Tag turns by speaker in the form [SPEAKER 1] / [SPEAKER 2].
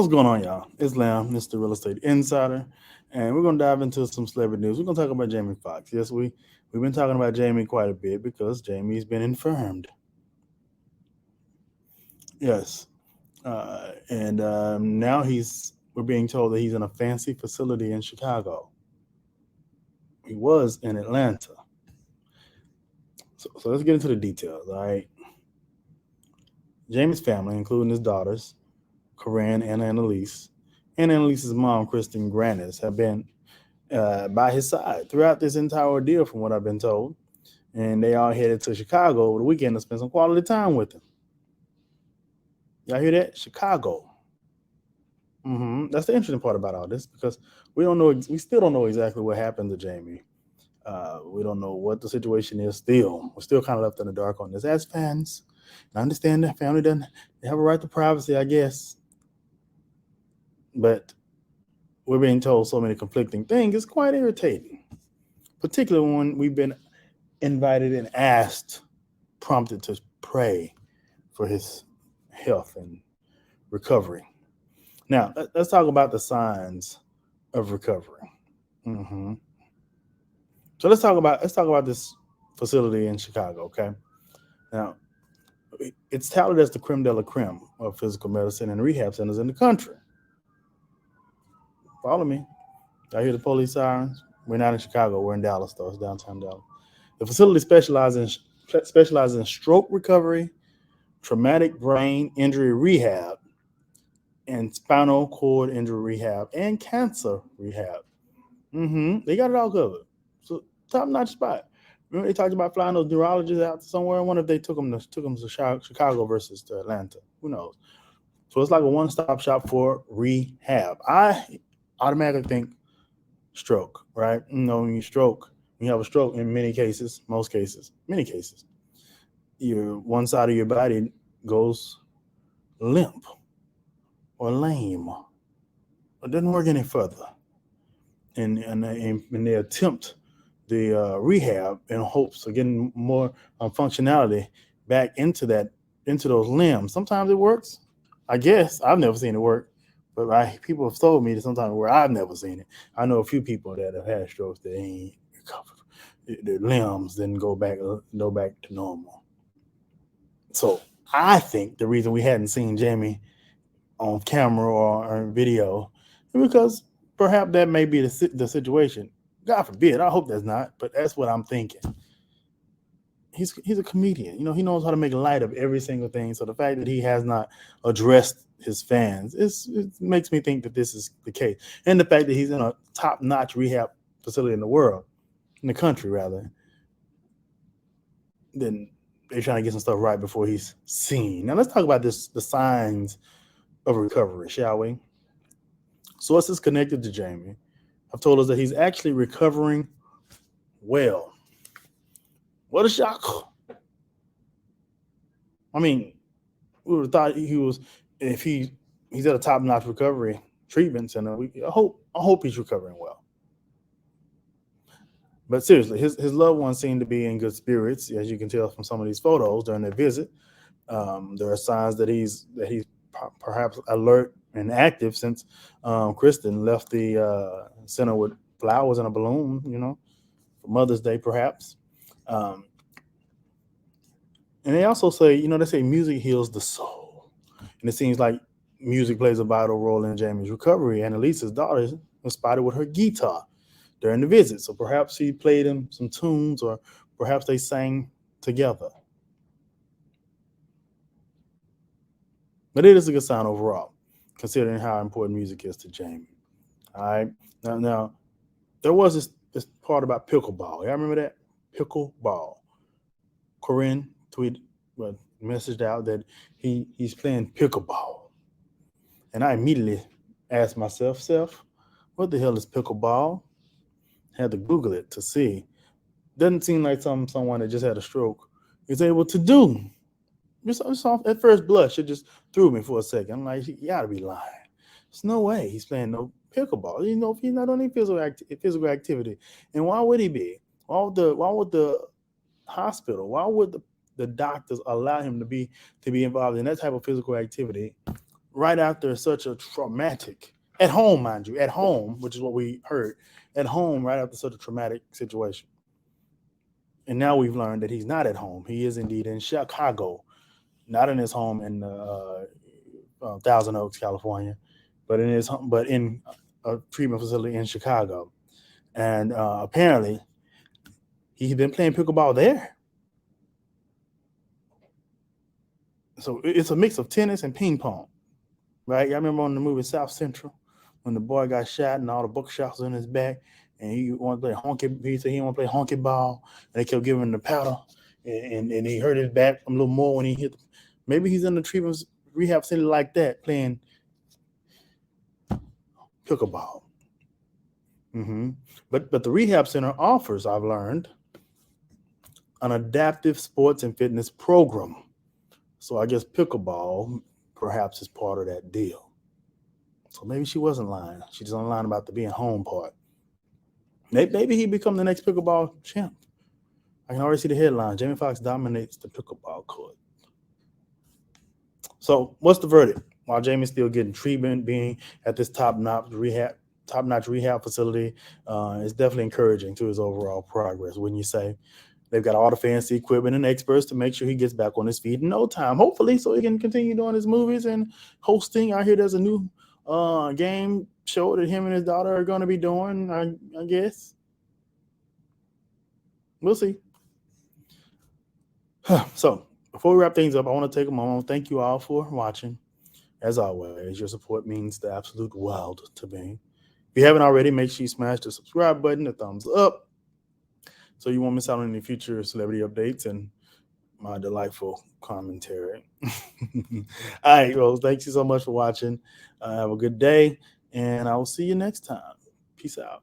[SPEAKER 1] What's going on, y'all? It's Lam, Mr. Real Estate Insider, and we're gonna dive into some celebrity news. We're gonna talk about Jamie Foxx. Yes, we've been talking about Jamie quite a bit because Jamie's been infirmed. Yes, and now we're being told that he's in a fancy facility in Chicago. He was in Atlanta. So let's get into the details. All right, Jamie's family, including his daughters, Corinne and Annalise's mom, Kristen Grannis, have been by his side throughout this entire ordeal, from what I've been told. And they all headed to Chicago over the weekend to spend some quality time with him. Y'all hear that? Chicago. That's the interesting part about all this because we don't know. We still don't know exactly what happened to Jamie. We don't know what the situation is. Still, we're still kind of left in the dark on this. As fans, I understand that family doesn't they have a right to privacy, I guess, but we're being told so many conflicting things. It's quite irritating, particularly when we've been invited and asked, prompted to pray for his health and recovery. Now, let's talk about the signs of recovery. hmm So let's talk about this facility in Chicago. Okay, now it's touted as the creme de la creme of physical medicine and rehab centers in the country. Follow me. I hear the police sirens. We're not in Chicago. We're in Dallas, though. It's downtown Dallas. The facility specializes in stroke recovery, traumatic brain injury rehab, and spinal cord injury rehab, and cancer rehab. They got it all covered. So top notch spot. Remember they talked about flying those neurologists out to somewhere. I wonder if they took them to Chicago versus to Atlanta. Who knows? So it's like a one stop shop for rehab. I automatically think stroke, right? When you have a stroke, in many cases, most cases, many cases, your one side of your body goes limp or lame or doesn't work any further, and they attempt the rehab in hopes of getting more functionality back into those limbs. Sometimes it works. I guess I've never seen it work, but people have told me that sometimes where I've never seen it. I know a few people that have had strokes that ain't recovered. Their limbs didn't go back to normal. So I think the reason we hadn't seen Jamie on camera or on video is because perhaps that may be the situation. God forbid. I hope that's not, but that's what I'm thinking. He's a comedian. He knows how to make light of every single thing. So the fact that he has not addressed his fans it makes me think that this is the case. And the fact that he's in a top notch rehab facility in the world, in the country rather, then they're trying to get some stuff right before he's seen. Now let's talk about the signs of recovery, shall we? Sources connected to Jamie have told us that he's actually recovering well. What a shock. I mean, we would have thought he was if he's at a top notch recovery treatment center. I hope he's recovering well. But seriously, his loved ones seem to be in good spirits, as you can tell from some of these photos during their visit. There are signs that he's perhaps alert and active since Kristen left the center with flowers and a balloon, for Mother's Day, perhaps. Um, and they also say, they say music heals the soul, and it seems like music plays a vital role in Jamie's recovery. And Elisa's daughter was spotted with her guitar during the visit, so perhaps she played him some tunes, or perhaps they sang together. But it is a good sign overall, considering how important music is to Jamie. All right. Now there was this part about pickleball. Y'all remember that? Pickleball. Corinne well, messaged out that he's playing pickleball. And I immediately asked myself, Self, what the hell is pickleball? Had to Google it to see. Doesn't seem like someone that just had a stroke is able to do. Just off at first blush, it just threw me for a second. I'm like, you gotta be lying. There's no way he's playing no pickleball. If he's not doing any physical activity. And why would he be? Why would the hospital? Why would the doctors allow him to be involved in that type of physical activity right after such a traumatic, at home, mind you, at home, which is what we heard, at home, right after such a traumatic situation. And now we've learned that he's not at home. He is indeed in Chicago, not in his home in Thousand Oaks, California, but in his home, but in a treatment facility in Chicago. And apparently, he's been playing pickleball there. So it's a mix of tennis and ping pong, right? I remember on the movie South Central when the boy got shot and all the bookshots on his back, and he wanted to play honky. He said he want to play honky ball, and they kept giving him the paddle, and he hurt his back a little more when he hit. Maybe he's in the treatment rehab center like that, playing pickleball. Mm-hmm. But the rehab center offers, I've learned, an adaptive sports and fitness program. So I guess pickleball perhaps is part of that deal. So maybe she wasn't lying. She just only lying about the being home part. Maybe he become the next pickleball champ. I can already see the headline. Jamie Foxx dominates the pickleball court. So what's the verdict? While Jamie's still getting treatment, being at this top-notch rehab facility, is definitely encouraging to his overall progress, wouldn't you say? They've got all the fancy equipment and experts to make sure he gets back on his feet in no time, hopefully, so he can continue doing his movies and hosting. I hear there's a new game show that him and his daughter are going to be doing, I guess. We'll see. So, before we wrap things up, I want to take a moment. Thank you all for watching. As always, your support means the absolute world to me. If you haven't already, make sure you smash the subscribe button, the thumbs up, so you won't miss out on any future celebrity updates and my delightful commentary. All right, well, thank you so much for watching. Have a good day, and I will see you next time. Peace out.